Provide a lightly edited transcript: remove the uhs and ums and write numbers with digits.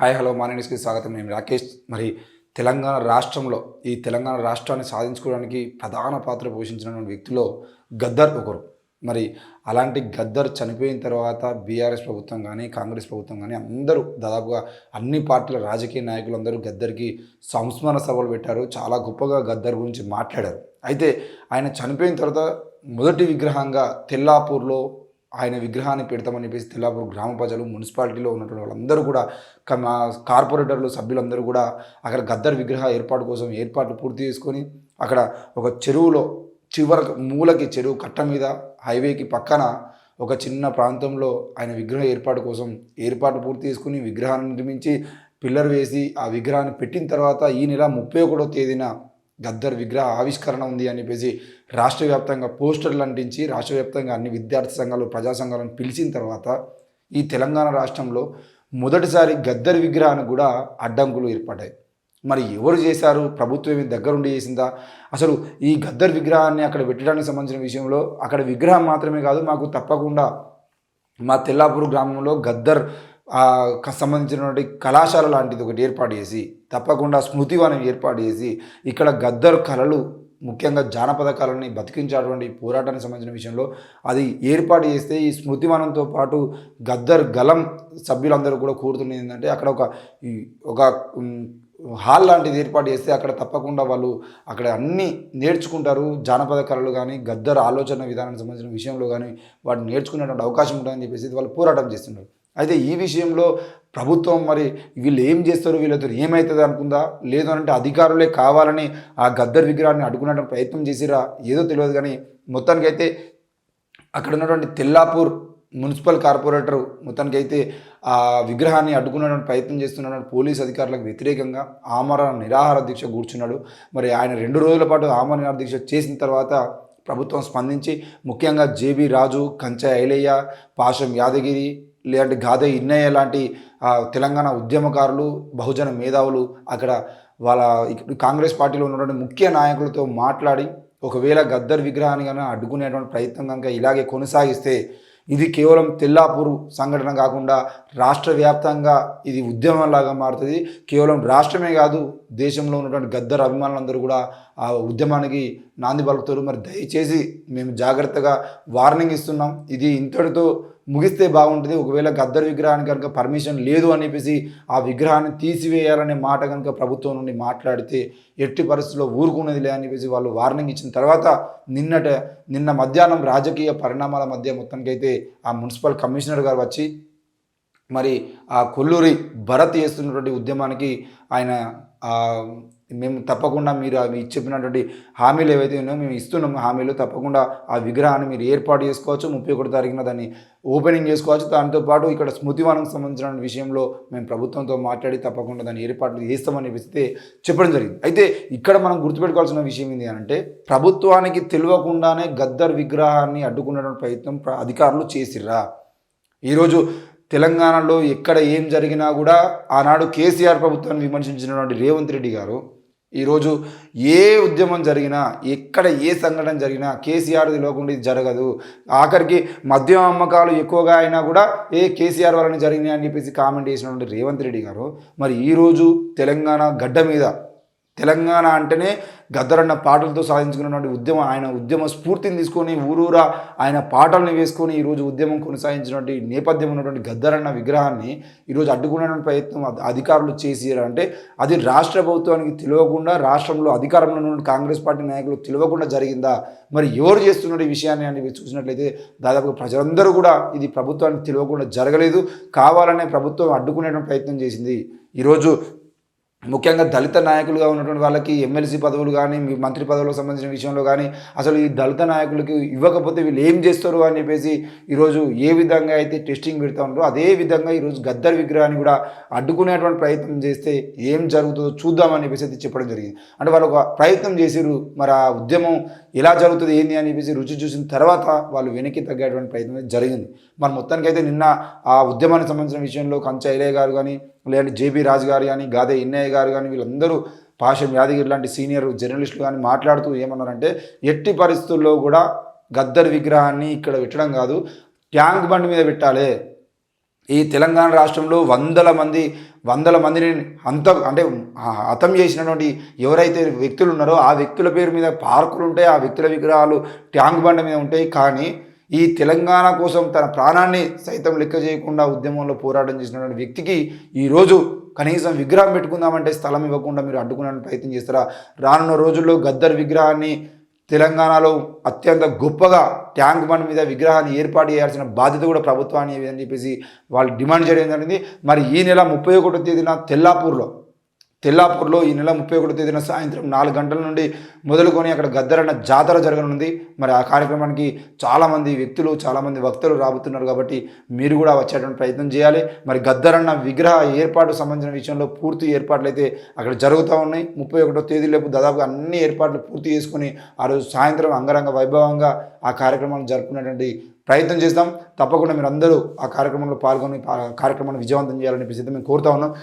Hi hello మా న్యూస్కి స్వాగతం. నేను రాకేష్. మరి తెలంగాణ రాష్ట్రంలో ఈ తెలంగాణ రాష్ట్రాన్ని సాధించుకోవడానికి ప్రధాన పాత్ర పోషించినటువంటి వ్యక్తిలో గద్దర్ ఒకరు. మరి అలాంటి గద్దర్ చనిపోయిన తర్వాత బీఆర్ఎస్ ప్రభుత్వం కానీ కాంగ్రెస్ ప్రభుత్వం కానీ అందరూ దాదాపుగా అన్ని పార్టీల రాజకీయ నాయకులందరూ గద్దర్కి సంస్మరణ సభలు పెట్టారు. చాలా గొప్పగా గద్దర్ గురించి మాట్లాడారు. అయితే ఆయన చనిపోయిన తర్వాత మొదటి విగ్రహంగా తెల్లాపూర్లో ఆయన విగ్రహాన్ని పెడతామని చెప్పేసి తెల్లాపూర్ గ్రామ ప్రజలు, మున్సిపాలిటీలో ఉన్నటువంటి వాళ్ళందరూ కూడా కార్పొరేటర్లు సభ్యులందరూ కూడా అక్కడ గద్దర్ విగ్రహ ఏర్పాటు కోసం ఏర్పాట్లు పూర్తి చేసుకొని అక్కడ ఒక చెరువులో మూలకి చెరువు కట్ట మీద హైవేకి పక్కన ఒక చిన్న ప్రాంతంలో ఆయన విగ్రహ ఏర్పాటు కోసం ఏర్పాటు పూర్తి చేసుకుని విగ్రహాన్ని నిర్మించి పిల్లర్ వేసి ఆ విగ్రహాన్ని పెట్టిన తర్వాత ఈ నెల 31వ తేదీన గద్దర్ విగ్రహ ఆవిష్కరణ ఉంది అని చెప్పేసి రాష్ట్ర వ్యాప్తంగా పోస్టర్లు అంటించి రాష్ట్ర వ్యాప్తంగా అన్ని విద్యార్థి సంఘాలు, ప్రజా సంఘాలను పిలిచిన తర్వాత ఈ తెలంగాణ రాష్ట్రంలో మొదటిసారి గద్దర్ విగ్రహానికి కూడా అడ్డంకులు ఏర్పడ్డాయి. మరి ఎవరు చేశారు? ప్రభుత్వం దగ్గరుండి చేసిందా? అసలు ఈ గద్దర్ విగ్రహాన్ని అక్కడ పెట్టడానికి సంబంధించిన విషయంలో అక్కడ విగ్రహం మాత్రమే కాదు, మాకు తప్పకుండా మా తెల్లాపూర్ గ్రామంలో గద్దర్ సంబంధించినటువంటి కళాశాల లాంటిది ఒకటి ఏర్పాటు చేసి తప్పకుండా స్మృతివనం ఏర్పాటు చేసి ఇక్కడ గద్దర్ కళలు, ముఖ్యంగా జానపద కళని బతికించేటువంటి పోరాటానికి సంబంధించిన విషయంలో అది ఏర్పాటు చేస్తే ఈ స్మృతివనంతో పాటు గద్దర్ గలం సభ్యులందరూ కూడా కోరుతున్నది ఏంటంటే అక్కడ ఒక హాల్ లాంటిది ఏర్పాటు చేస్తే అక్కడ తప్పకుండా వాళ్ళు అక్కడ అన్నీ నేర్చుకుంటారు. జానపద కళలు కానీ గద్దర్ ఆలోచన విధానానికి సంబంధించిన విషయంలో కానీ వాటిని నేర్చుకునేటువంటి అవకాశం ఉంటుందని చెప్పేసి వాళ్ళు పోరాటం చేస్తున్నారు. అయితే ఈ విషయంలో ప్రభుత్వం మరి వీళ్ళు ఏం చేస్తారు, వీళ్ళతో ఏమవుతుంది అనుకుందా, లేదు అంటే అధికారులే కావాలని ఆ గద్దర్ విగ్రహాన్ని అడ్డుకునే ప్రయత్నం చేసిరా ఏదో తెలియదు. కానీ మొత్తానికైతే అక్కడ ఉన్నటువంటి తెల్లాపూర్ మున్సిపల్ కార్పొరేటర్ మొత్తానికైతే ఆ విగ్రహాన్ని అడ్డుకునేటువంటి ప్రయత్నం చేస్తున్న పోలీస్ అధికారులకు వ్యతిరేకంగా ఆమరణ నిరాహార దీక్ష కూర్చున్నాడు. మరి ఆయన 2 రోజుల పాటు ఆమరణ నిరాహార దీక్ష చేసిన తర్వాత ప్రభుత్వం స్పందించి ముఖ్యంగా జేబీ రాజు, కంచా ఐలయ్య, పాషం యాదగిరి, లేదంటే గాదే ఇన్నయ్య లాంటి తెలంగాణ ఉద్యమకారులు, బహుజన మేధావులు అక్కడ వాళ్ళ కాంగ్రెస్ పార్టీలో ఉన్నటువంటి ముఖ్య నాయకులతో మాట్లాడి ఒకవేళ గద్దర్ విగ్రహాన్ని కనుక అడ్డుకునేటువంటి ప్రయత్నం కనుక ఇలాగే కొనసాగిస్తే ఇది కేవలం తెల్లాపూర్ సంఘటన కాకుండా రాష్ట్ర వ్యాప్తంగా ఇది ఉద్యమంలాగా మారుతుంది. కేవలం రాష్ట్రమే కాదు, దేశంలో ఉన్నటువంటి గద్దర్ అభిమానులందరూ కూడా ఆ ఉద్యమానికి నాంది పలుకుతారు. మరి దయచేసి మేము జాగ్రత్తగా వార్నింగ్ ఇస్తున్నాం, ఇది ఇంతటితో ముగిస్తే బాగుంటుంది. ఒకవేళ గద్దర్ విగ్రహానికి కనుక పర్మిషన్ లేదు అని చెప్పేసి ఆ విగ్రహాన్ని తీసివేయాలనే మాట కనుక ప్రభుత్వం నుండి మాట్లాడితే ఎట్టి పరిస్థితుల్లో ఊరుకునేది లే అని చెప్పేసి వాళ్ళు వార్నింగ్ ఇచ్చిన తర్వాత నిన్న మధ్యాహ్నం రాజకీయ పరిణామాల మధ్య మొత్తానికైతే ఆ మున్సిపల్ కమిషనర్ గారు వచ్చి మరి ఆ కొల్లూరి భరత్ చేస్తున్నటువంటి ఉద్యమానికి ఆయన మేము తప్పకుండా మీరు అవి చెప్పినటువంటి హామీలు ఏవైతే ఉన్నాయో మేము ఇస్తున్నాము హామీలు, తప్పకుండా ఆ విగ్రహాన్ని మీరు ఏర్పాటు చేసుకోవచ్చు, 31 తారీఖున దాన్ని ఓపెనింగ్ చేసుకోవచ్చు. దాంతోపాటు ఇక్కడ స్మృతివనంకి సంబంధించిన విషయంలో మేము ప్రభుత్వంతో మాట్లాడి తప్పకుండా దాన్ని ఏర్పాట్లు చేస్తామని చెప్తే చెప్పడం జరిగింది. అయితే ఇక్కడ మనం గుర్తుపెట్టుకోవాల్సిన విషయం ఏంటి అంటే ప్రభుత్వానికి తెలియకుండానే గద్దర్ విగ్రహాన్ని అడ్డుకునేటువంటి ప్రయత్నం అధికారులు చేసిర్రా? ఈరోజు తెలంగాణలో ఎక్కడ ఏం జరిగినా కూడా ఆనాడు కేసీఆర్ ప్రభుత్వాన్ని విమర్శించినటువంటి రేవంత్ రెడ్డి గారు ఈరోజు ఏ ఉద్యమం జరిగినా, ఎక్కడ ఏ సంఘటన జరిగినా కేసీఆర్ తెలియకుండా ఇది జరగదు, ఆఖరికి మద్యం అమ్మకాలు ఎక్కువగా అయినా కూడా కేసీఆర్ వలన జరిగినాయి అని చెప్పేసి కామెంట్ చేసినటువంటి రేవంత్ రెడ్డి గారు మరి ఈరోజు తెలంగాణ గడ్డ మీద తెలంగాణ అంటేనే గద్దరన్న పాటలతో సాధించుకున్నటువంటి ఉద్యమం, ఆయన ఉద్యమ స్ఫూర్తిని తీసుకొని ఊరూరా ఆయన పాటల్ని వేసుకొని ఈరోజు ఉద్యమం కొనసాగించినటువంటి నేపథ్యం ఉన్నటువంటి గద్దరన్న విగ్రహాన్ని ఈరోజు అడ్డుకునేటువంటి ప్రయత్నం అధికారులు చేసిరంటే అది రాష్ట్ర ప్రభుత్వానికి తెలియకుండా, రాష్ట్రంలో అధికారంలో ఉన్నటువంటి కాంగ్రెస్ పార్టీ నాయకులు తెలియకుండా జరిగిందా? మరి ఎవరు చేస్తున్న ఈ విషయాన్ని అని చూసినట్లయితే దాదాపుగా ప్రజలందరూ కూడా ఇది ప్రభుత్వానికి తెలియకుండా జరగలేదు, కావాలనే ప్రభుత్వం అడ్డుకునేటువంటి ప్రయత్నం చేసింది. ఈరోజు ముఖ్యంగా దళిత నాయకులుగా ఉన్నటువంటి వాళ్ళకి ఎమ్మెల్సీ పదవులు కానీ మంత్రి పదవులకు సంబంధించిన విషయంలో కానీ అసలు ఈ దళిత నాయకులకి ఇవ్వకపోతే వీళ్ళు ఏం చేస్తారు అని చెప్పేసి ఈరోజు ఏ విధంగా అయితే టెస్టింగ్ పెడతా ఉంటారో అదే విధంగా ఈరోజు గద్దర్ విగ్రహాన్ని కూడా అడ్డుకునేటువంటి ప్రయత్నం చేస్తే ఏం జరుగుతుందో చూద్దామని చెప్పేసి చెప్పడం జరిగింది. అంటే వాళ్ళు ఒక ప్రయత్నం చేసిరు, మరి ఆ ఉద్యమం ఎలా జరుగుతుంది ఏంది అని చెప్పేసి రుచి చూసిన తర్వాత వాళ్ళు వెనక్కి తగ్గేటువంటి ప్రయత్నం జరిగింది. మరి మొత్తానికైతే నిన్న ఆ ఉద్యమానికి సంబంధించిన విషయంలో కంచా ఐలయ్య గారు కానీ, లేదంటే జేబీ రాజు గారు కానీ, గాదే ఇన్నయ్య గారు కానీ వీళ్ళందరూ, పాషం యాదగిరి లాంటి సీనియర్ జర్నలిస్టులు కానీ మాట్లాడుతూ ఏమన్నారంటే ఎట్టి పరిస్థితుల్లో కూడా గద్దర్ విగ్రహాన్ని ఇక్కడ పెట్టడం కాదు, ట్యాంక్ బండ్ మీద పెట్టాలి, ఈ తెలంగాణ రాష్ట్రంలో వందల మందిని హతం చేసినటువంటి ఎవరైతే వ్యక్తులు ఉన్నారో ఆ వ్యక్తుల పేరు మీద పార్కులు ఉంటాయి, ఆ వ్యక్తుల విగ్రహాలు ట్యాంక్ బండ మీద ఉంటాయి. కానీ ఈ తెలంగాణ కోసం తన ప్రాణాన్ని సైతం లెక్క చేయకుండా ఉద్యమంలో పోరాటం చేసినటువంటి వ్యక్తికి ఈరోజు కనీసం విగ్రహం పెట్టుకుందామంటే స్థలం ఇవ్వకుండా మీరు అడ్డుకునే ప్రయత్నం చేస్తారా? రానున్న రోజుల్లో గద్దర్ విగ్రహాన్ని తెలంగాణలో అత్యంత గొప్పగా ట్యాంక్ బండ్ మీద విగ్రహాన్ని ఏర్పాటు చేయాల్సిన బాధ్యత కూడా ప్రభుత్వాన్ని అని చెప్పేసి వాళ్ళు డిమాండ్ చేయడం జరిగింది. మరి ఈ నెల 31వ తేదీన తెల్లాపూర్లో ఈ నెల 31వ తేదీన సాయంత్రం 4 గంటల నుండి మొదలుకొని అక్కడ గద్దరన్న జాతర జరగనుంది. మరి ఆ కార్యక్రమానికి చాలామంది వ్యక్తులు, చాలామంది భక్తులు రాబోతున్నారు కాబట్టి మీరు కూడా వచ్చేటువంటి ప్రయత్నం చేయాలి. మరి గద్దరన్న విగ్రహ ఏర్పాటు సంబంధించిన విషయంలో పూర్తి ఏర్పాట్లు అయితే అక్కడ జరుగుతూ ఉన్నాయి. 31వ తేదీలోపు దాదాపుగా అన్ని ఏర్పాట్లు పూర్తి చేసుకొని ఆ రోజు సాయంత్రం అంగరంగ వైభవంగా ఆ కార్యక్రమాన్ని జరుపుకునేటువంటి ప్రయత్నం చేస్తాం. తప్పకుండా మీరు అందరూ ఆ కార్యక్రమంలో పాల్గొని కార్యక్రమాన్ని విజయవంతం చేయాలని చెప్పేసి మేము కోరుతా ఉన్నాం.